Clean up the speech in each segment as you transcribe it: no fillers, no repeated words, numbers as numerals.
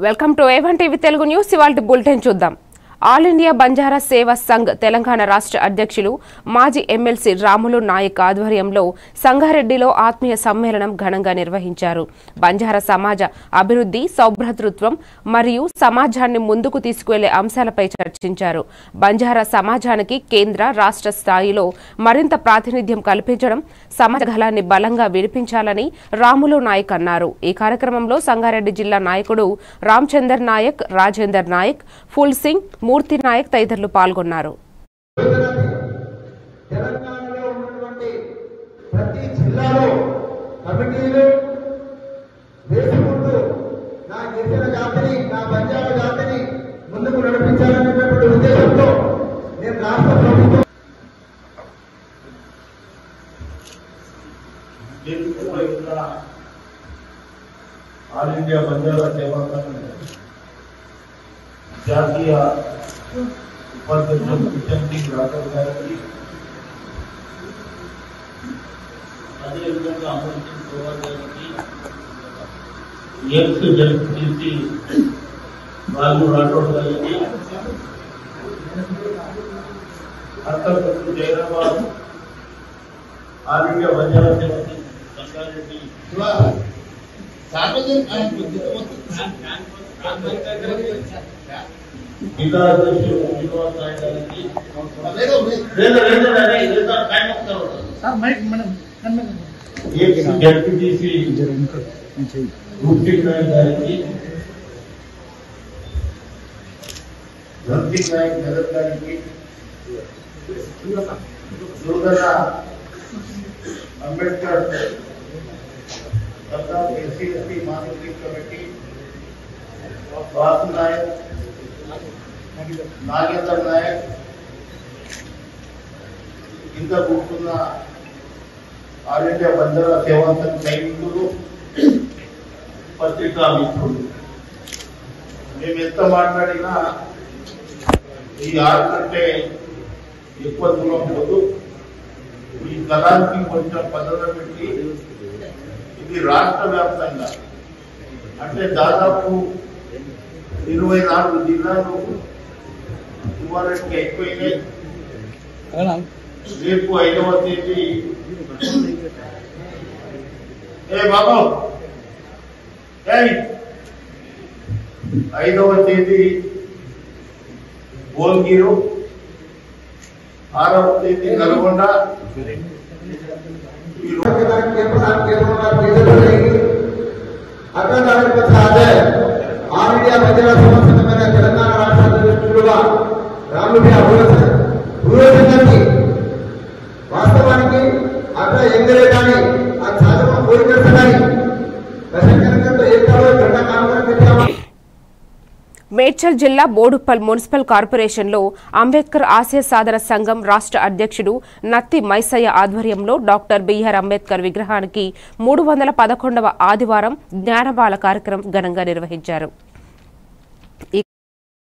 Welcome to A1 TV Telugu news. ఇవాల్టి bulletin చూద్దాం. All India Banjara సేవా సంఘ్ తెలంగాణ రాష్ట్ర అధ్యక్షులు మాజీ ఎమ్మెల్సీ రాములు నాయక్ ఆధ్వర్యంలో సంగారెడ్డిలో ఆత్మీయ సమ్మేళనం ఘనంగా నిర్వహించారు. బంజారా సమాజ అభివృద్ధి, సౌభ్రాతృత్వం మరియు సమాజాన్ని ముందుకు తీసుకువెళ్లే అంశాలపై చర్చించారు. బంజారా సమాజానికి కేంద్ర, రాష్ట్ర స్థాయిలో మరింత ప్రాతినిధ్యం కల్పించడం, సమాజ గళాన్ని బలంగా వినిపించాలని రాములు నాయక్ అన్నారు. ఈ కార్యక్రమంలో సంగారెడ్డి జిల్లా నాయకుడు రామచందర్ నాయక్, రాజేందర్ నాయక్, ఫుల్ సింగ్, మూర్తి నాయక్ తదితరులు పాల్గొన్నారు. ఆల్ ఇండియా బంజారా సేవా సంఘ్ జాతీయ ఉపాధ్యక్షులు కిషన్ సింగ్ రాథోడ్ గారికి, అదేవిధంగా అమర్ సింగ్ తోమర్ గారికి, ఎక్స్ జడ్పీటీసీ రాజు రాథోడ్ గారికి, అంతర్గత జైరాబాద్ ఆల్ ఇండియా బంజారా సేవా సంగారెడ్డి జిల్లా అధ్యక్షులు శ్రీనివాస్ నాయక్ గారికి, ఎక్స్ జడ్పీటీసీ రూప్సింగ్ నాయక్ గారికి, ధన్సింగ్ నాయక్ నగర్ గారికి, Durgana Ambedkar SC ST marketing committee Vasu Nayak, Nagender Nayak, ఇంకా కూర్చున్న ఆల్ ఇండియా బంజారా సేవా సంఘ్ సైనికులు, పత్రికా మిత్రులు, మేము ఎంత మాట్లాడినా ఈ 6 కంటే ఎక్కువ దూరం పోదు. ఈ కళానికి కొంచెం పద్ధతి పెట్టి ఇది రాష్ట్ర వ్యాప్తంగా అంటే దాదాపు 24 జిల్లాలు ఇవాళకి అయిపోయినాయి. రేపు 5వ తేదీ బాబు 5వ తేదీ భువనగిరి, 6వ తేదీ నల్గొండ, ఆల్ ఇండియా బంజారా సేవా సంఘమైన తెలంగాణ రాష్ట్ర అధ్యక్షులుగా రాములు గారికి వాస్తవానికి అట్లా ఎంగలే కానీ ఆ సాధన కోరికలు కానీ దశకంతో ఏకాలో గంట కాలం పెట్టామా. మేడ్చల్ జిల్లా బోడుప్పల్ మున్సిపల్ కార్పొరేషన్లో అంబేద్కర్ ఆశయ సాధన సంఘం రాష్ట్ర అధ్యక్షుడు నత్తి మైసయ్య ఆధ్వర్యంలో డాక్టర్ బిఆర్ అంబేద్కర్ విగ్రహానికి 311వ ఆదివారం జ్ఞానబాల కార్యక్రమం ఘనంగా నిర్వహించారు.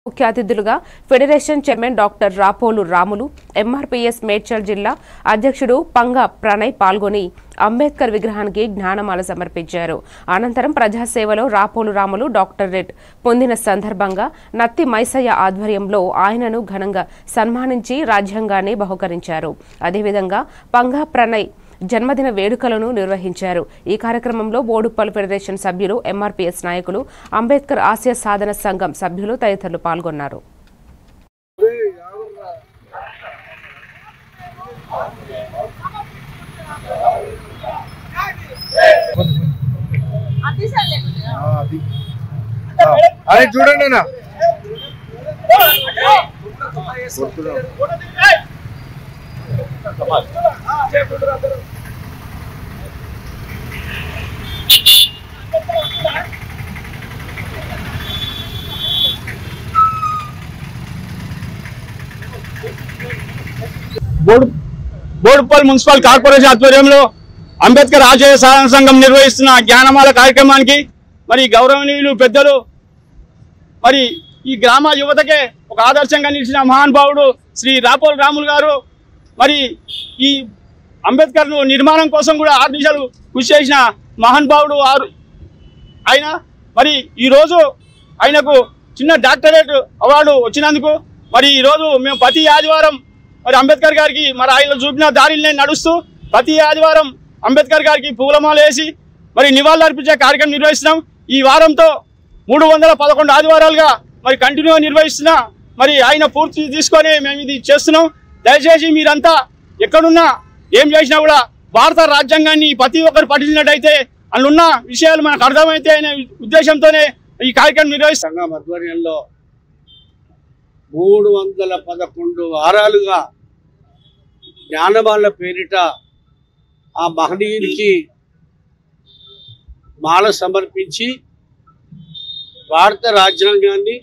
ముఖ్య అతిథులుగా federation chairman doctor Rapolu Ramulu, MRPS Medchal జిల్లా అధ్యక్షుడు పంగ ప్రణయ్ పాల్గొని అంబేద్కర్ విగ్రహానికి జ్ఞానమాల సమర్పించారు. అనంతరం ప్రజాసేవలో రాపోలు రాములు డాక్టరేట్ పొందిన సందర్భంగా నత్తి మైసయ్య ఆధ్వర్యంలో ఆయనను ఘనంగా సన్మానించి రాజ్యాంగాన్ని బహుకరించారు. అదేవిధంగా పంగ ప్రణయ్ జన్మదిన వేడుకలను నిర్వహించారు. ఈ కార్యక్రమంలో బోడుప్పల్ ఫెడరేషన్ సభ్యులు, ఎంఆర్పీఎస్ నాయకులు, అంబేద్కర్ ఆశయ సాధన సంఘం సభ్యులు తదితరులు పాల్గొన్నారు. చూడండి బోడుప్పల్ మున్సిపల్ కార్పొరేషన్ ఆధ్వర్యంలో అంబేద్కర్ ఆశయ సాధన సంఘం నిర్వహిస్తున్న జ్ఞానమాల కార్యక్రమానికి మరి గౌరవనీయులు పెద్దలు, మరి ఈ గ్రామ యువతకే ఒక ఆదర్శంగా నిలిచిన మహానుభావుడు శ్రీ రాపోల్ రాములు గారు మరి ఈ అంబేద్కర్ నిర్మాణం కోసం కూడా 6 నిమిషాలు కృషి చేసిన మహానుభావుడు ఆయన. మరి ఈ రోజు ఆయనకు చిన్న డాక్టరేట్ అవార్డు వచ్చినందుకు మరి ఈరోజు మేము ప్రతి ఆదివారం మరి అంబేద్కర్ గారికి మరి ఆయన చూపిన దారిని నడుస్తూ ప్రతి ఆదివారం అంబేద్కర్ గారికి పూలమాల వేసి మరి నివాళులు అర్పించే కార్యక్రమం నిర్వహిస్తున్నాం. ఈ వారంతో 311 ఆదివారాలుగా మరి కంటిన్యూ నిర్వహిస్తున్నా మరి ఆయన పూర్తి తీసుకొని మేము ఇది చేస్తున్నాం. దయచేసి మీరంతా ఎక్కడున్నా ఏం చేసినా కూడా భారత రాజ్యాంగాన్ని ప్రతి ఒక్కరు పఠించినట్టయితే అందులో విషయాలు మనకు అర్థమైతే అనే ఉద్దేశంతోనే ఈ కార్యక్రమం నిర్వహిస్తాం. సంఘం ఆధ్వర్యంలో 311 వారాలుగా జ్ఞానమాల పేరిట ఆ మహనీయునికి మాల సమర్పించి భారత రాజ్యాంగాన్ని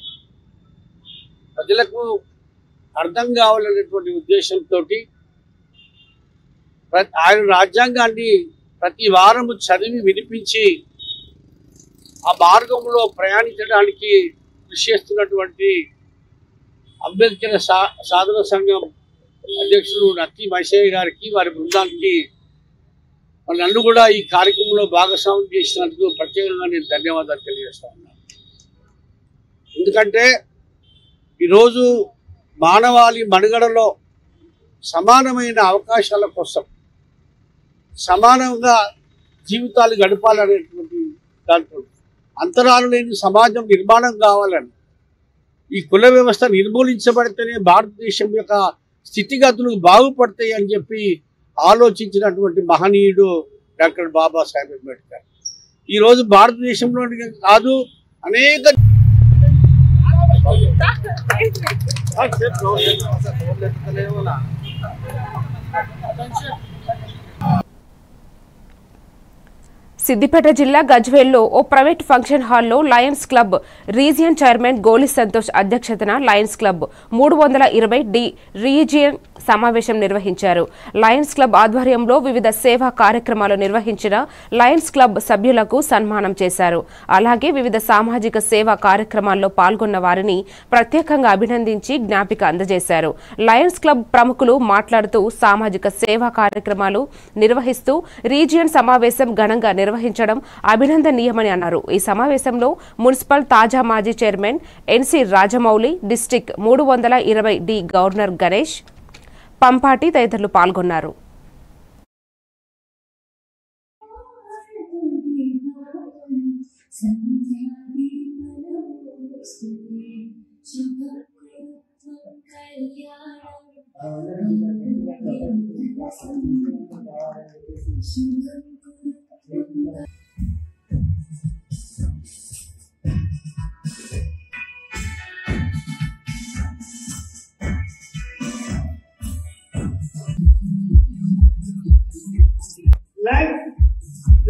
ప్రజలకు అర్థం కావాలనేటువంటి ఉద్దేశంతో ఆయన రాజ్యాంగాన్ని ప్రతి వారము చదివి వినిపించి ఆ మార్గంలో ప్రయాణించడానికి కృషి చేస్తున్నటువంటి అంబేద్కర్ సాధన సంఘం అధ్యక్షుడు నత్తి మైసయ్య గారికి వారి బృందానికి నన్ను కూడా ఈ కార్యక్రమంలో భాగస్వామ్యం చేసినందుకు ప్రత్యేకంగా నేను ధన్యవాదాలు తెలియజేస్తా ఉన్నాను. ఎందుకంటే ఈరోజు మానవాళి మనుగడలో సమానమైన అవకాశాల కోసం సమానంగా జీవితాలు గడపాలనేటువంటి దాంట్లో అంతరాలు లేని సమాజం నిర్మాణం కావాలని ఈ కుల వ్యవస్థ నిర్మూలించబడితేనే భారతదేశం యొక్క స్థితిగతులు బాగుపడతాయి అని చెప్పి ఆలోచించినటువంటి మహనీయుడు డాక్టర్ బాబాసాహెబ్ అంబేద్కర్. ఈరోజు భారతదేశంలోని కాదు అనేక సిద్దిపేట జిల్లా గజ్వేల్లో ఓ ప్రైవేట్ ఫంక్షన్ హాల్లో లయన్స్ క్లబ్ రీజియన్ చైర్మన్ గోలి సంతోష్ అధ్యక్షతన లయన్స్ క్లబ్ 320D రీజియన్ సమావేశం నిర్వహించారు. లయన్స్ క్లబ్ ఆధ్వర్యంలో వివిధ సేవా కార్యక్రమాలు నిర్వహించిన లయన్స్ క్లబ్ సభ్యులకు సన్మానం చేశారు. అలాగే వివిధ సామాజిక సేవా కార్యక్రమాల్లో పాల్గొన్న వారిని ప్రత్యేకంగా అభినందించి జ్ఞాపిక అందజేశారు. లయన్స్ క్లబ్ ప్రముఖులు మాట్లాడుతూ సామాజిక సేవా కార్యక్రమాలు నిర్వహిస్తూ రీజియన్ సమావేశం ఘనంగా నిర్వహించడం అభినందనీయమని అన్నారు. ఈ సమావేశంలో మున్సిపల్ తాజా మాజీ chairman NC Rajamouli, district 320D governor Ganesh Pampati తదితరులు పాల్గొన్నారు.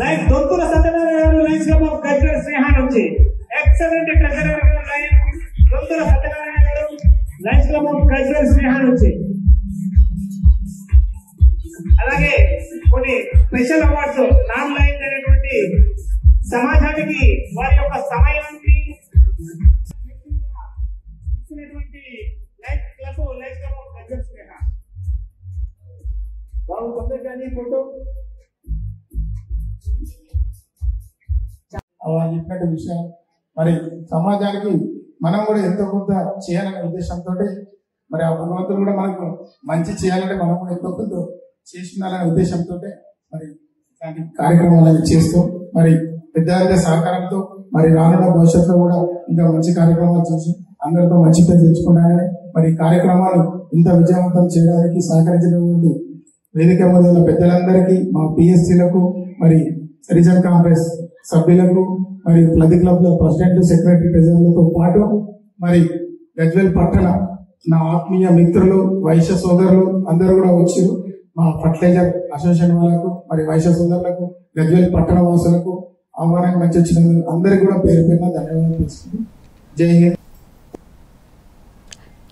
లైక్ దొంతుల సత్యనారాయణ గారు Lions club of cultural Sneha నుంచి ఎక్సలెంట్ ట్రెజరర్ దొంతుల సత్యనారాయణ గారు Lions club of cultural Sneha నుంచి. అలాగే కొన్ని స్పెషల్ అవార్డ్స్ నాన్ లైన్స్ అనేటువంటి సమాజానికి వారి యొక్క సమయాన్ని ఇచ్చినటువంటి లైన్స్ క్లబ్ ఆఫ్ కల్చరల్ స్నేహ బాబు తొందరగానే ఫోటో వాళ్ళు చెప్పినట్టు విషయం మరి సమాజానికి మనం కూడా ఎంతో కొంత చేయాలనే ఉద్దేశంతో మరి ఆ భగవంతుడు కూడా మనకు మంచి చేయాలంటే మనం కూడా ఎంతో కొంత చేస్తున్నారనే ఉద్దేశంతో మరి ఇలాంటి కార్యక్రమాలను చేస్తూ మరి పెద్ద సహకారంతో మరి రానున్న భవిష్యత్తులో కూడా ఇంకా మంచి కార్యక్రమాలు చేసి అందరితో మంచి పేరు తెచ్చుకుంటానని మరి కార్యక్రమాలు ఇంత విజయవంతం చేయడానికి సహకరించినటువంటి వేదిక మీద ఉన్న పెద్దలందరికీ మా పిఎస్సీలకు మరి రీజన్ కాంగ్రెస్ సభ్యులకు మరి ప్రతి క్లబ్ లో ప్రెసిడెంట్, సెక్రటరీ, ట్రెజరర్లతో పాటు మరి గజ్వేల్ పట్టణ నా ఆత్మీయ మిత్రులు, వైశ్య సోదరులు అందరూ కూడా వచ్చి మా ఫర్టిలైజర్ అసోసియేషన్ వాళ్ళకు మరి వైశ్య సోదరులకు, గజ్వేల్ పట్టణ వాసులకు ఆహ్వానం మంచి వచ్చినందుకు అందరికీ కూడా పేరు పేరున ధన్యవాదాలు తెలుసుకుంటూ జై హింద్.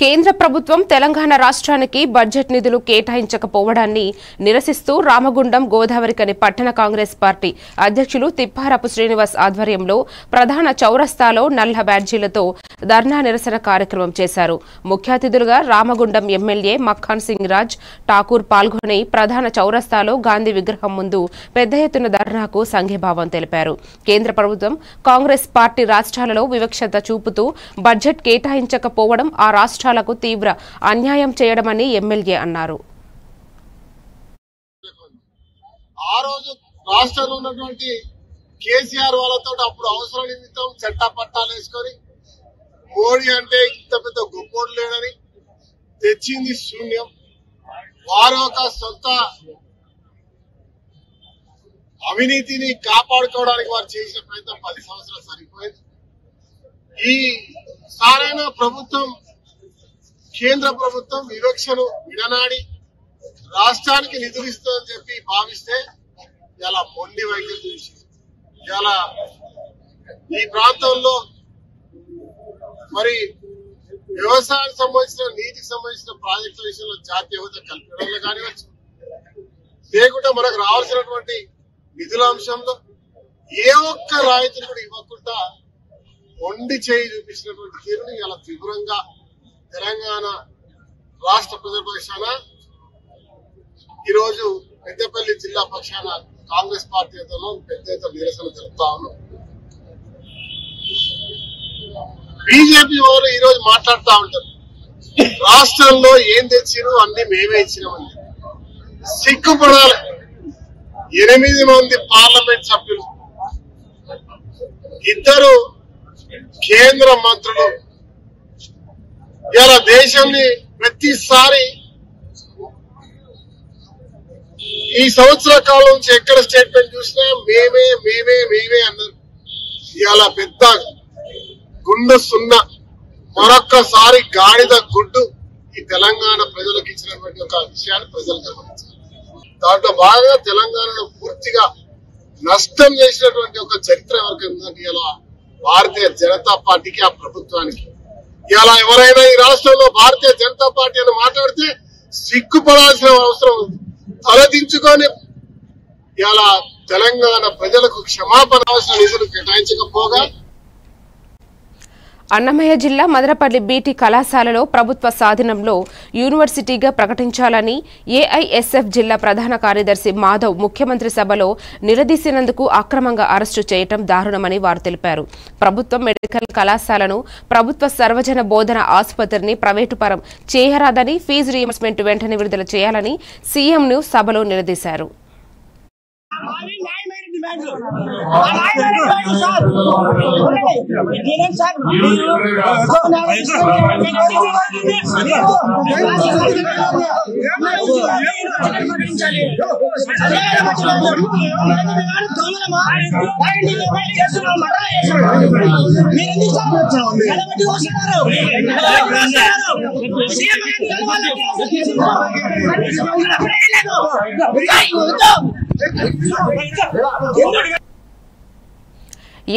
కేంద్ర ప్రభుత్వం తెలంగాణ రాష్ట్రానికి బడ్జెట్ నిధులు కేటాయించకపోవడాన్ని నిరసిస్తూ రామగుండం గోదావరికని పట్టణ కాంగ్రెస్ పార్టీ అధ్యక్షులు తిప్పారపు శ్రీనివాస్ ఆధ్వర్యంలో ప్రధాన చౌరస్తాలో నల్ల బ్యాడ్జీలతో ధర్నా నిరసన కార్యక్రమం చేశారు. ముఖ్య అతిథులుగా రామగుండం ఎమ్మెల్యే మక్ఖాన్ సింగ్ రాజ్ ఠాకూర్ పాల్గొని ప్రధాన చౌరస్తాలో గాంధీ విగ్రహం ముందు పెద్ద ఎత్తున ధర్నాకు సంఘీభావం తెలిపారు. కేంద్ర ప్రభుత్వం కాంగ్రెస్ పార్టీ రాష్ట్రాలలో వివక్షత చూపుతూ బడ్జెట్ కేటాయించకపోవడం ఆ రాష్ట్రాలకు తీవ్ర అన్యాయం చేయడమని ఎమ్మెల్యే అన్నారు. ఆ రోజు రాష్ట్రంలో ఉన్నటువంటి కేసీఆర్ వాళ్ళతో అప్పుడు అవసరం నిమిత్తం చట్టా పట్టాలు వేసుకొని మోడీ అంటే ఇంత పెద్ద గొప్పోడు లేడని తెచ్చింది శూన్యం. వారు ఒక సొంత అవినీతిని కాపాడుకోవడానికి వారు చేసిన ప్రయత్నం 10 సంవత్సరాలు సరిపోయింది. ఈ సారైన ప్రభుత్వం కేంద్ర ప్రభుత్వం వివక్షను విడనాడి రాష్ట్రానికి నిధులు ఇస్తుందని చెప్పి భావిస్తే ఇలా మొండి వైఖరి చూసి ఇలా ఈ ప్రాంతంలో మరి వ్యవసాయానికి సంబంధించిన నీటికి సంబంధించిన ప్రాజెక్టుల విషయంలో జాతీయ హోదా కల్పనలో కానివచ్చు, లేకుంటే మనకు రావాల్సినటువంటి నిధుల అంశంలో ఏ ఒక్క రాయితీలు కూడా ఇవ్వకుండా మొండి చేయి చూపించినటువంటి తీరుని ఇలా తీవ్రంగా తెలంగాణ రాష్ట్ర ప్రజల పక్షాన ఈరోజు పెద్దపల్లి జిల్లా పక్షాన కాంగ్రెస్ పార్టీ పెద్ద ఎత్తున నిరసన జరుపుతా ఉన్నాం. బీజేపీ వారు ఈ రోజు మాట్లాడుతూ ఉంటారు, రాష్ట్రంలో ఏం తెచ్చినో అన్ని మేమే ఇచ్చినామని. సిగ్గుపడాలి. 8 మంది పార్లమెంట్ సభ్యులు, 2 కేంద్ర మంత్రులు ఇలా దేశాన్ని ప్రతిసారి ఈ సంవత్సర కాలం నుంచి ఎక్కడ స్టేట్మెంట్ చూసినా మేమే మేమే మేమే అన్నారు. ఇలా పెద్ద గుండె సున్నా మరొక్కసారి గాడిద గుడ్డు ఈ తెలంగాణ ప్రజలకు ఇచ్చినటువంటి ఒక విషయాన్ని ప్రజలు గమనించారు. దాంట్లో బాగా తెలంగాణను పూర్తిగా నష్టం చేసినటువంటి ఒక చరిత్ర ఎవరికి ఉందంటే ఇలా భారతీయ జనతా పార్టీకి, ఆ ప్రభుత్వానికి. ఇలా ఎవరైనా ఈ రాష్ట్రంలో భారతీయ జనతా పార్టీ అని మాట్లాడితే సిగ్గుపడాల్సిన అవసరం ఉంది. తలదించుకొని ఇలా తెలంగాణ ప్రజలకు క్షమాపణ అవసరం నిధులు కేటాయించకపోగా అన్నమయ్య జిల్లా మదనపల్లి బీటీ కళాశాలలో ప్రభుత్వ సాధీనంలో యూనివర్సిటీగా ప్రకటించాలని ఏఐఎస్ఎఫ్ జిల్లా ప్రధాన కార్యదర్శి మాధవ్ ముఖ్యమంత్రి సభలో నిలదీసినందుకు అక్రమంగా అరెస్టు చేయడం దారుణమని వారు తెలిపారు. ప్రభుత్వ మెడికల్ కళాశాలను ప్రభుత్వ సర్వజన బోధన ఆసుపత్రిని ప్రైవేటు పరం చేయరాదని, ఫీజు రీయింబర్స్మెంట్ వెంటనే విడుదల చేయాలని సీఎంను సభలో నిలదీశారు.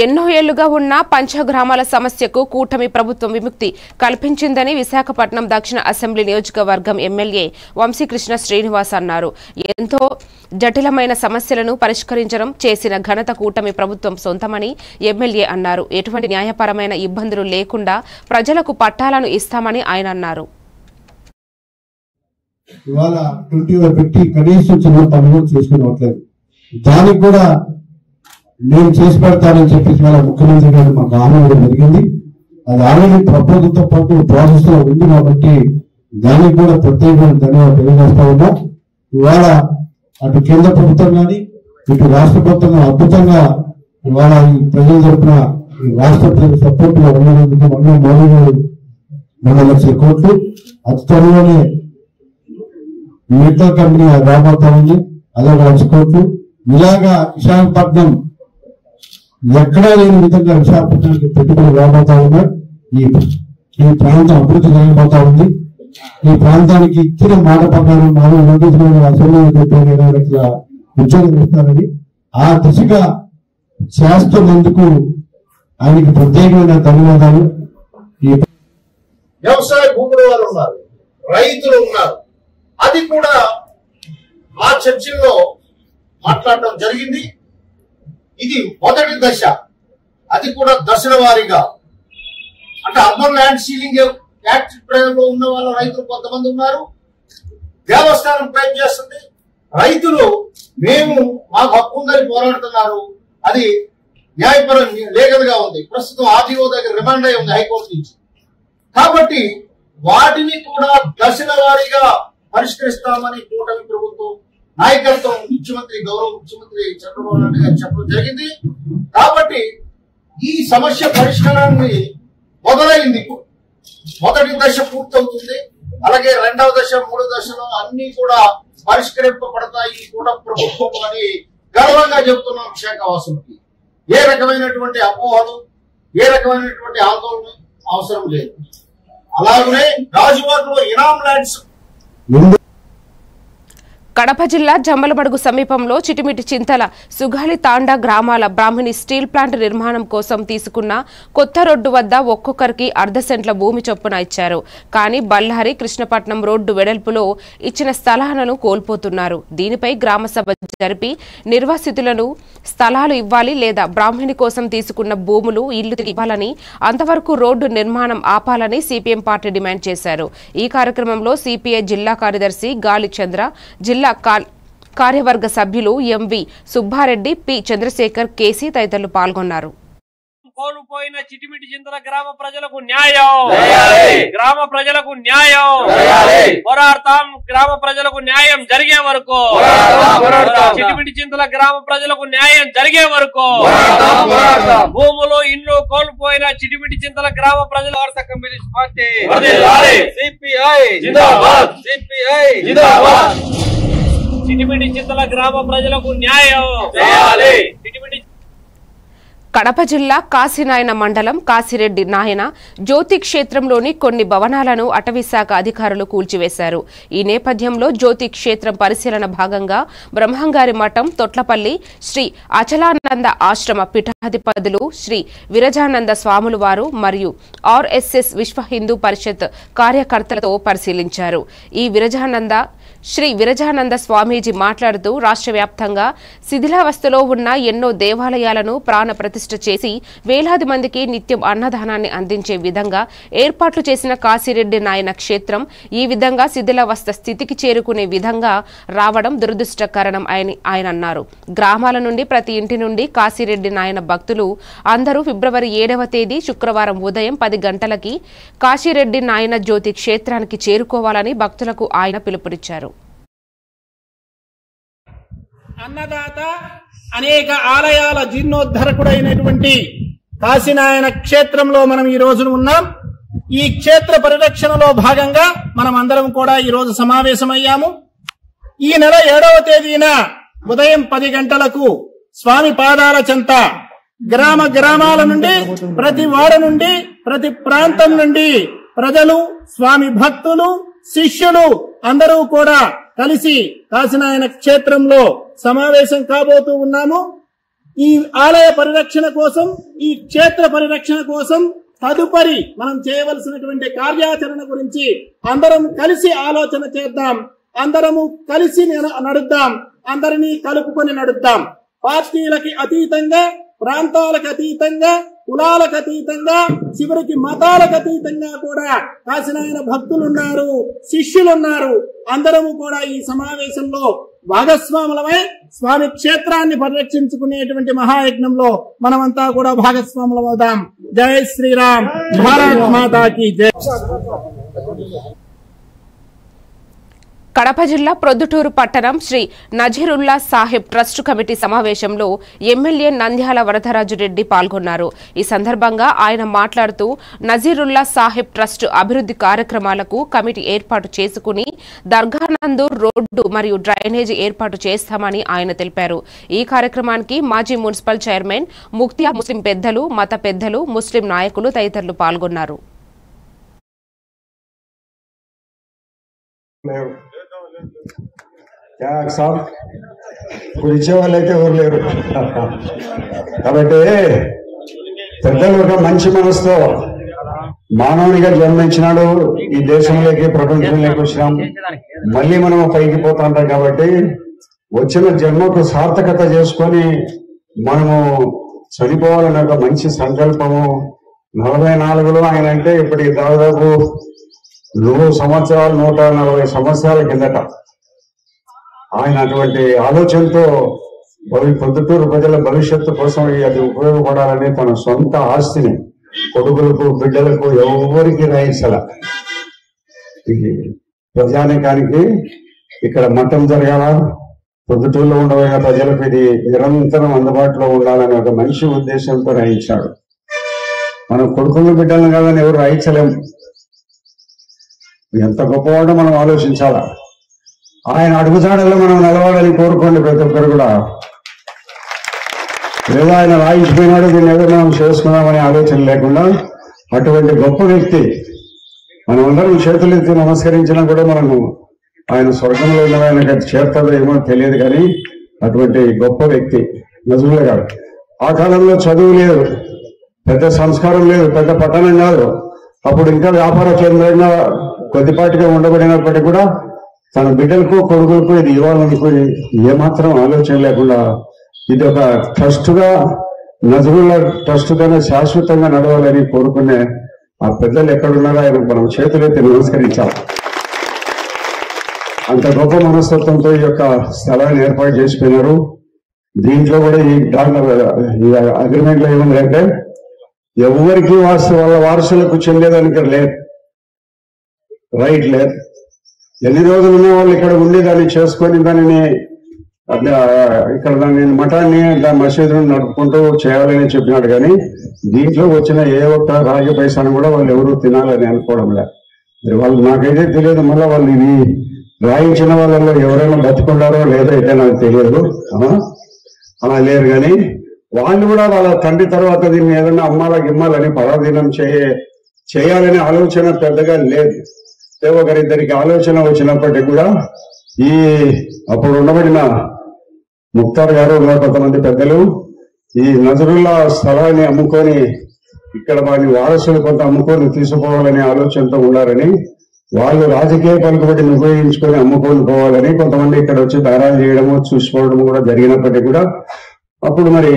ఎన్నో ఏళ్లుగా ఉన్న పంచగ్రామాల సమస్యకు కూటమి ప్రభుత్వం విముక్తి కల్పించిందని విశాఖపట్నం దక్షిణ అసెంబ్లీ నియోజకవర్గం ఎమ్మెల్యే వంశీకృష్ణ శ్రీనివాస్ అన్నారు. ఎంతో జటిలమైన సమస్యలను పరిష్కరించడం చేసిన ఘనత కూటమి ప్రభుత్వం సొంతమని ఎమ్మెల్యే అన్నారు. ఎటువంటి న్యాయపరమైన ఇబ్బందులు లేకుండా ప్రజలకు పట్టాలను ఇస్తామని ఆయన అన్నారు. ఇవాళ 20 కనీసం చిన్న పనులు చేసుకునట్లేదు. దానికి కూడా నేను చేసి పెడతానని చెప్పేసి వాళ్ళ ముఖ్యమంత్రి గారు మాకు హామీ జరిగింది. అది ఆల్రెడీ ప్రపోజల్తో పాటు ప్రాసెస్ లో ఉంది కాబట్టి దానికి కూడా ప్రత్యేకమైన ధన్యవాదాలు తెలియజేస్తా ఉన్నా. ఇవాళ అటు కేంద్ర ప్రభుత్వం కానీ ఇటు రాష్ట్ర ప్రభుత్వం అద్భుతంగా ఇవాళ ఈ ప్రజల తరఫున రాష్ట్ర ప్రజల సపోర్ట్ గా ఉన్నందుకు 1 లక్షల కోట్లు అతి త్వరలోనే మెట్రో కంపెనీ రాబోతా ఉంది. అదొక 1 లక్ష కోట్లు. ఇలాగా విశాఖపట్నం ఎక్కడా లేని విధంగా విశాఖపట్నానికి పెట్టుబడి రాబోతా ఉన్నారు. ఈ ప్రాంతం అభివృద్ధి జరగబోతా ఉంది. ఈ ప్రాంతానికి ఇచ్చిన మాట ప్రకారం 4 అసెంబ్లీ 20 లక్షల ఉద్యోగం ఇస్తారని ఆ దిశగా చేస్తున్నందుకు ఆయనకి ప్రత్యేకమైన ధన్యవాదాలు. వ్యవసాయ భూములు పేదవాళ్ళు ఉన్నారు, రైతులు ఉన్నారు. అది కూడా ఆ చర్చల్లో మాట్లాడడం జరిగింది. ఇది మొదటి దశ. అది కూడా దశల వారీగా, అంటే అర్బన్ ల్యాండ్ సీలింగ్ యాక్ట్ ప్రయోగంలో ఉన్న వాళ్ళ రైతులు కొంతమంది ఉన్నారు. దేవస్థానం ప్రయత్నం చేస్తుంది. రైతులు మేము మాకు హక్కు ఉందని పోరాడుతున్నారు. అది న్యాయపరం లీగల్ గా ఉంది. ప్రస్తుతం ఆర్టీఓ దగ్గర రిమాండ్ అయి ఉంది హైకోర్టు నుంచి. కాబట్టి వాటిని కూడా దశల వారీగా పరిష్కరిస్తామని కూటమి ప్రభుత్వం నాయకత్వం గౌరవ ముఖ్యమంత్రి చంద్రబాబు నాయుడు గారు చెప్పడం జరిగింది. కాబట్టి ఈ సమస్య పరిష్కారాన్ని మొదలైంది. మొదటి దశ పూర్తవుతుంది. అలాగే రెండవ దశ, మూడో దశలో అన్ని కూడా పరిష్కరింపబడతాయి ఈ కూటమి ప్రభుత్వం అని గర్వంగా చెబుతున్నాం విశాఖవాసులకి. ఏ రకమైనటువంటి అపోహలు, ఏ రకమైనటువంటి ఆందోళన అవసరం లేదు. అలాగనే రాజువాకలో ఇనాం ల్యాండ్స్. కడప జిల్లా జమ్మలమడుగు సమీపంలో చిటిమిటి చింతల సుగాలి తాండా గ్రామాల బ్రాహ్మణి స్టీల్ ప్లాంట్ నిర్మాణం కోసం తీసుకున్న కొత్త రోడ్డు వద్ద ఒక్కొక్కరికి 1/2 సెంట్ల భూమి చొప్పున ఇచ్చారు. కానీ బళ్ళారి కృష్ణపట్నం రోడ్డు వెడల్పులో ఇచ్చిన స్థలాలను కోల్పోతున్నారు. దీనిపై గ్రామసభ జరిపి నిర్వాసితులను స్థలాలు ఇవ్వాలి లేదా బ్రాహ్మణి కోసం తీసుకున్న భూములు ఇల్లు ఇవ్వాలని, అంతవరకు రోడ్డు నిర్మాణం ఆపాలని సిపిఎం పార్టీ డిమాండ్ చేశారు. ఈ కార్యక్రమంలో సిపిఐ జిల్లా కార్యదర్శి గాలి చంద్ర, జిల్లా కార్యవర్గ సభ్యులు MV Subbareddy, P Chandrasekhar, KC తదితరులు పాల్గొన్నారు. కోల్పోయిన చిటిమిటి చింతల గ్రామ ప్రజలకు న్యాయం, గ్రామ ప్రజలకు న్యాయం పోరాడతాం. గ్రామ ప్రజలకు న్యాయం జరిగే వరకు, చిటిమిటి చింతల గ్రామ ప్రజలకు న్యాయం జరిగే వరకు భూములు ఇండ్లు కోల్పోయిన చిటిమిటి చింతల గ్రామ ప్రజల కమ్యూనిస్ట్ పార్టీ సిపిఐ జిందాబాద్, సిపిఐ జిందాబాద్. చిటిమిటి చింతల గ్రామ ప్రజలకు న్యాయం చేయాలి. కడప జిల్లా కాశీనాయన మండలం కాశిరెడ్డి నాయన జ్యోతి క్షేత్రంలోని కొన్ని భవనాలను అటవీశాఖ అధికారులు కూల్చివేశారు. ఈ నేపథ్యంలో జ్యోతి క్షేత్రం పరిశీలన భాగంగా బ్రహ్మంగారి మఠం, తొట్లపల్లి శ్రీ అచలానంద ఆశ్రమ పీఠాధిపతులు శ్రీ విరజానంద స్వాములు వారు మరియు ఆర్ఎస్ఎస్ విశ్వ హిందూ పరిషత్ కార్యకర్తలతో పరిశీలించారు. శ్రీ విరజానంద స్వామీజీ మాట్లాడుతూ రాష్ట్ర వ్యాప్తంగా శిథిలావస్థలో ఉన్న ఎన్నో దేవాలయాలను ప్రాణ ప్రతిష్ఠ చేసి వేలాది మందికి నిత్యం అన్నదానాన్ని అందించే విధంగా ఏర్పాట్లు చేసిన కాశిరెడ్డి నాయన క్షేత్రం ఈ విధంగా శిథిలావస్థ స్థితికి చేరుకునే విధంగా రావడం దురదృష్టకరం అని ఆయన అన్నారు. గ్రామాల నుండి ప్రతి ఇంటి నుండి కాశిరెడ్డి నాయన భక్తులు అందరూ ఫిబ్రవరి 7వ తేదీ శుక్రవారం ఉదయం 10 గంటలకి కాశిరెడ్డి నాయన జ్యోతి క్షేత్రానికి చేరుకోవాలని భక్తులకు ఆయన పిలుపునిచ్చారు. అన్నదాత, అనేక ఆలయాల జీర్ణోద్ధరకుడైనటువంటి కాశీనాయన క్షేత్రంలో మనం ఈ రోజు ఉన్నాం. ఈ క్షేత్ర పరిరక్షణలో భాగంగా మనం అందరం కూడా ఈ రోజు సమావేశమయ్యాము. ఈ నెల 7వ తేదీన ఉదయం 10 గంటలకు స్వామి పాదాల చెంత గ్రామ గ్రామాల నుండి, ప్రతి వాడ నుండి, ప్రతి ప్రాంతం నుండి ప్రజలు, స్వామి భక్తులు, శిష్యులు అందరూ కూడా కలిసి కాశీనాయన క్షేత్రంలో సమావేశం కాబోతూ ఉన్నాము. ఈ ఆలయ పరిరక్షణ కోసం, ఈ క్షేత్ర పరిరక్షణ కోసం తదుపరి మనం చేయవలసినటువంటి కార్యాచరణ గురించి అందరం కలిసి ఆలోచన చేద్దాం. అందరము కలిసి నడుద్దాం. అందరినీ కలుపుకొని నడుద్దాం. పార్టీలకి అతీతంగా, ప్రాంతాలకు అతీతంగా, కులాలకు అతీతంగా, చివరికి మతాలకు అతీతంగా కూడా కాశీనాయన భక్తులున్నారు, శిష్యులున్నారు. అందరము కూడా ఈ సమావేశంలో భాగస్వాములమై స్వామి క్షేత్రాన్ని పరిరక్షించుకునేటువంటి మహాయజ్ఞంలో మనమంతా కూడా భాగస్వాములమవుదాం. జై శ్రీరామ్, భారత్ మాతాకి జై. కడప జిల్లా ప్రొద్దుటూరు పట్టణం శ్రీ నజీరుల్లా సాహెబ్ ట్రస్ట్ కమిటీ సమావేశంలో ఎమ్మెల్యే నంద్యాల వరదరాజు రెడ్డి పాల్గొన్నారు. ఈ సందర్భంగా ఆయన మాట్లాడుతూ నజీరుల్లా సాహెబ్ ట్రస్ట్ అభివృద్ధి కార్యక్రమాలకు కమిటీ ఏర్పాటు చేసుకుని దర్గానందు రోడ్డు మరియు డ్రైనేజీ ఏర్పాటు చేస్తామని ఆయన తెలిపారు. ఈ కార్యక్రమానికి మాజీ మున్సిపల్ చైర్మన్, ముక్తియా ముస్లిం పెద్దలు, మత పెద్దలు, ముస్లిం నాయకులు తదితరులు పాల్గొన్నారు. ఇప్పుడు ఇచ్చే వాళ్ళు అయితే ఎవరు లేరు. కాబట్టి పెద్దలు ఒక మంచి మనసుతో మానవునిగా జన్మించినాడు, ఈ దేశంలోకి ప్రపంచంలోకి వచ్చినాం, మళ్ళీ మనం పైకి పోతుంటాం కాబట్టి వచ్చిన జన్మకు సార్థకత చేసుకొని మనము చనిపోవాలనే ఒక మంచి సంకల్పము 44లో ఆయన అంటే ఇప్పటికి దాదాపు 100 సంవత్సరాలు 140 సంవత్సరాల కిందట ఆయన అటువంటి ఆలోచనతో పొద్దుటూరు ప్రజల భవిష్యత్తు కోసం అది ఉపయోగపడాలని తన సొంత ఆస్తిని కొడుకులకు బిడ్డలకు ఎవరికి రాయించాల. ప్రజానికానికి ఇక్కడ మఠం జరగాల, పొద్దుటూరులో ఉండబోయిన ప్రజలకు ఇది నిరంతరం అందుబాటులో ఉండాలనే ఒక మంచి ఉద్దేశంతో రాయించాడు. మనం కొడుకులు బిడ్డలను కాదని ఎవరు రాయించలేం. ఎంత గొప్పవాడో మనం ఆలోచించాలా. ఆయన అడుగుజాడల్లో మనం నిలవాలని కోరుకోండి ప్రతి ఒక్కరు కూడా. లేదా ఆయన రాయించిపోయినాడు, దీన్ని ఏదో మనం చేసుకున్నామనే ఆలోచన లేకుండా అటువంటి గొప్ప వ్యక్తి మనమందరం చేతులెత్తి నమస్కరించినా కూడా మనము ఆయన స్వర్గంలో ఉన్న ఆయన చేరుతాడో ఏమో తెలియదు, కానీ అటువంటి గొప్ప వ్యక్తి నజరుల్లా గారు. ఆ కాలంలో చదువు లేదు, పెద్ద సంస్కారం లేదు, పెద్ద పట్టణం కాదు. అప్పుడు ఇంకా వ్యాపార కేంద్రంగా కొద్దిపాటిగా ఉండబడినప్పటికీ కూడా తన బిడ్డలకు కొడుకులకు ఇది ఇవ్వాలనుకుని ఏమాత్రం ఆలోచన లేకుండా ఇది ఒక ట్రస్ట్గా నజరుల్లా ట్రస్ట్గానే శాశ్వతంగా నడవాలని కోరుకునే ఆ పెద్దలు ఎక్కడున్నారో ఆయన మనం చేతులెత్తి నమస్కరించాలి. అంత గొప్ప మనస్తత్వంతో ఈ యొక్క స్థలాన్ని ఏర్పాటు చేసిపోయినారు. దీంట్లో కూడా ఈ అగ్రిమెంట్ లో ఏముందంటే ఎవరికి వాళ్ళ వారసులకు చెందేదానికి లేదు, రైట్ లేదు. ఎన్ని రోజులు ఉన్న వాళ్ళు ఇక్కడ ఉండి దాన్ని చేసుకొని దానిని ఇక్కడ దాన్ని మఠాన్ని మసీదును నడుపుకుంటూ చేయాలని చెప్పినాడు. కానీ దీంట్లో వచ్చిన ఏ ఒక్క రాగి పైసాను కూడా వాళ్ళు ఎవరు తినాలని అనుకోవడం లేదు. మరి వాళ్ళు నాకైతే తెలియదు, మళ్ళీ వాళ్ళు ఇది రాయించిన వాళ్ళలో ఎవరైనా బతుకున్నారో లేదో అయితే నాకు తెలియదు, అలా లేరు. కానీ వాళ్ళు కూడా వాళ్ళ తండ్రి తర్వాత దీన్ని ఏదైనా గిమ్మాలని పరాధీనం చేయాలనే ఆలోచన పెద్దగా లేదు. ఒకరిద్దరికి ఆలోచన వచ్చినప్పటికీ కూడా ఈ అప్పుడు ఉండబడిన ముక్తార్ గారు కొంతమంది పెద్దలు ఈ నజరుల్లా స్థలాన్ని అమ్ముకొని ఇక్కడ వారి వారసులు కొంత అమ్ముకొని తీసుకుపోవాలనే ఆలోచనతో ఉన్నారని, వాళ్ళు రాజకీయ పలుకుబడిని ఉపయోగించుకొని అమ్ముకొని పోవాలని కొంతమంది ఇక్కడ వచ్చి దారాలు చేయడము చూసుకోవడము కూడా జరిగినప్పటికీ కూడా అప్పుడు మరి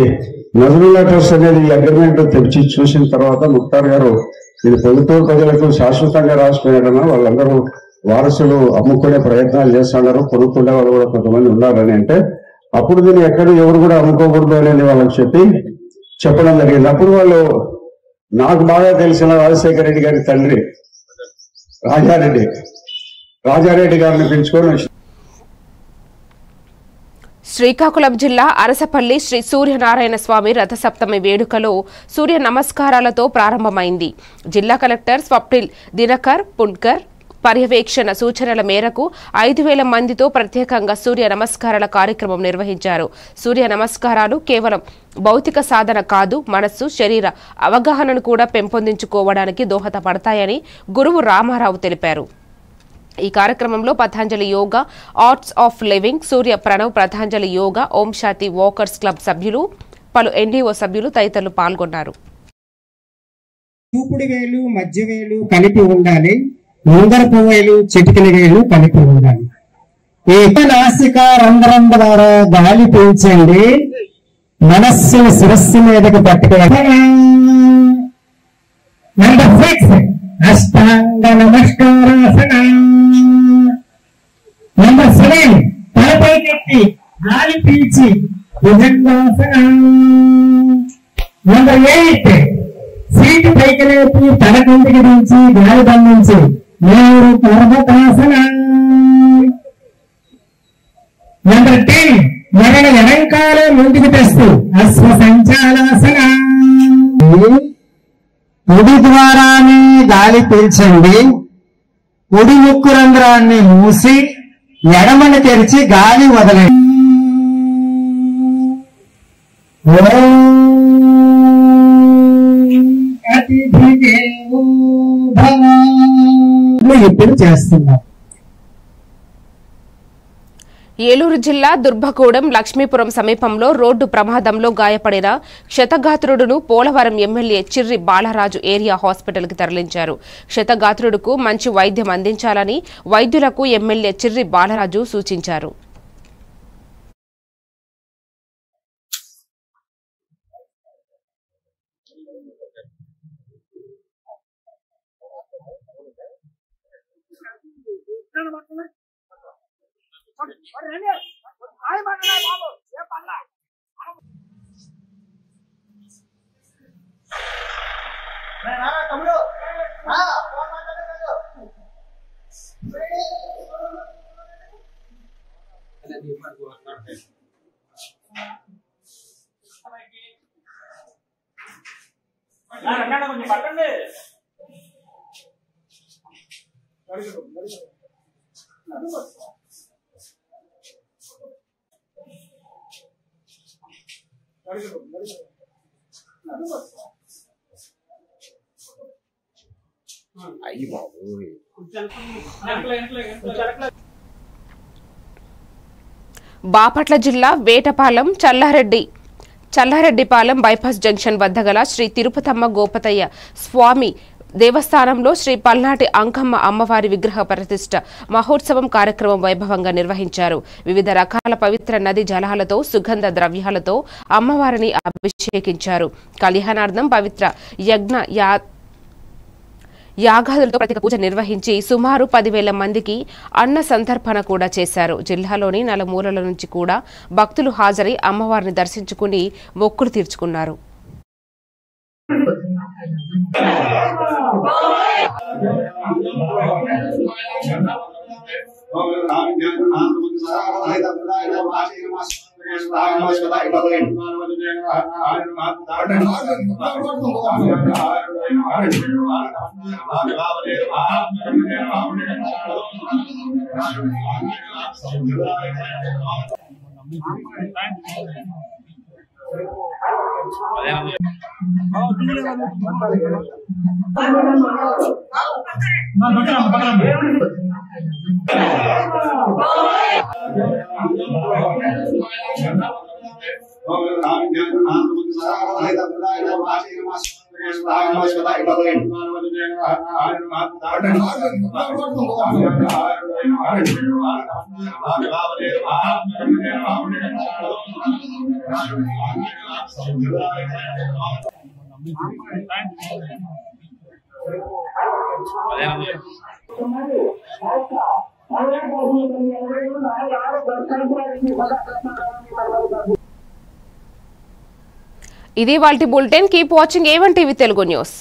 నజరుల్లా ట్రస్ట్ అనేది ఈ అగ్రిమెంట్ తెచ్చి చూసిన తర్వాత ముక్తార్ గారు ఇది పొద్దుటూరు ప్రజలకు శాశ్వతంగా రాసిపోయాడన్న వాళ్ళందరూ వారసులు అమ్ముకునే ప్రయత్నాలు చేస్తున్నారు, కొనుక్కునే వాళ్ళు కూడా కొంతమంది ఉన్నారని అంటే అప్పుడు దీన్ని ఎక్కడ ఎవరు కూడా అమ్ముకోకూడదు అనేది వాళ్ళకి చెప్పడం జరిగింది. అప్పుడు వాళ్ళు నాకు బాగా తెలిసిన రాజశేఖర రెడ్డి గారి తండ్రి రాజారెడ్డి గారిని పిలుచుకొని వచ్చి శ్రీకాకుళం జిల్లా అరసపల్లి శ్రీ సూర్యనారాయణ స్వామి రథసప్తమి వేడుకలో సూర్య నమస్కారాలతో ప్రారంభమైంది. జిల్లా కలెక్టర్ స్వప్నిల్ దినకర్ పుణ్కర్ పర్యవేక్షణ సూచనల మేరకు 5,000 మందితో ప్రత్యేకంగా సూర్య నమస్కారాల కార్యక్రమం నిర్వహించారు. సూర్య నమస్కారాలు కేవలం భౌతిక సాధన కాదు, మనస్సు శరీర అవగాహనను కూడా పెంపొందించుకోవడానికి దోహదపడతాయని గురువు రామారావు తెలిపారు. ఈ కార్యక్రమంలో Patanjali yoga, arts of living, Surya Pranav, Patanjali yoga, Om Shanti walkers club సభ్యులు, పలు ఎన్డీఓ సభ్యులు తదితరులు పాల్గొన్నారు. చూపుడు వేలు మధ్య వేలు కలిపి ఉండాలి, ముందరపు వేలు చిటికల వేలు కలిపి ఉండాలి. ఈ నాసిక రంధ్రం ద్వారా గాలి పీల్చండి, మనస్సును శిరస్సు మీదకు పట్టుకోవాలి. నెంబర్ 6 అష్టాంగ నమస్కారాసన. నెంబర్ 7 తలపైకెత్తి గాలి పీల్చి భుజంగాసన. నెంబర్ 8 సీటు పైకి లేపి తల కిందికి దించి గాలి బంధించి మీరు పర్వతాసన. నెంబర్ 10 మరణ వెనకాల ముందుకు తెస్తూ అశ్వ సంచాలాసన. కుడి ద్వారాన్ని గాలి పీల్చండి, కుడి ముక్కు రంధ్రాన్ని మూసి ఎడమని తెరిచి గాలి వదలండి. ఇప్పుడు చేస్తున్నాం. ఏలూరు జిల్లా దుర్భగూడెం లక్ష్మీపురం సమీపంలో రోడ్డు ప్రమాదంలో గాయపడిన క్షతగాత్రుడును పోలవరం ఎమ్మెల్యే చిర్రి బాలరాజు ఏరియా హాస్పిటల్కి తరలించారు. క్షతగాత్రుడుకు మంచి వైద్యం అందించాలని వైద్యులకు ఎమ్మెల్యే చిర్రి బాలరాజు సూచించారు. బాపట్ల జిల్లా వేటపాలెం చల్లారెడ్డిపాలెం బైపాస్ జంక్షన్ వద్ద గల శ్రీ తిరుపతమ్మ గోపతయ్య స్వామి దేవస్థానంలో శ్రీ పల్నాటి అంకమ్మ అమ్మవారి విగ్రహ ప్రతిష్ఠ మహోత్సవం కార్యక్రమం వైభవంగా నిర్వహించారు. వివిధ రకాల పవిత్ర నది జలాలతో సుగంధ ద్రవ్యాలతో అమ్మవారిని అభిషేకించారు. కళ్యాణార్థం పవిత్ర యజ్ఞ యాగాదులతో ప్రత్యేక పూజ నిర్వహించి సుమారు 10,000 మందికి అన్న సంతర్పణ కూడా చేశారు. జిల్లాలోని నలుమూలల నుంచి కూడా భక్తులు హాజరై అమ్మవారిని దర్శించుకుని మొక్కులు తీర్చుకున్నారు. ఇది వాల్టి bulletin. Keep watching A1 TV Telugu news.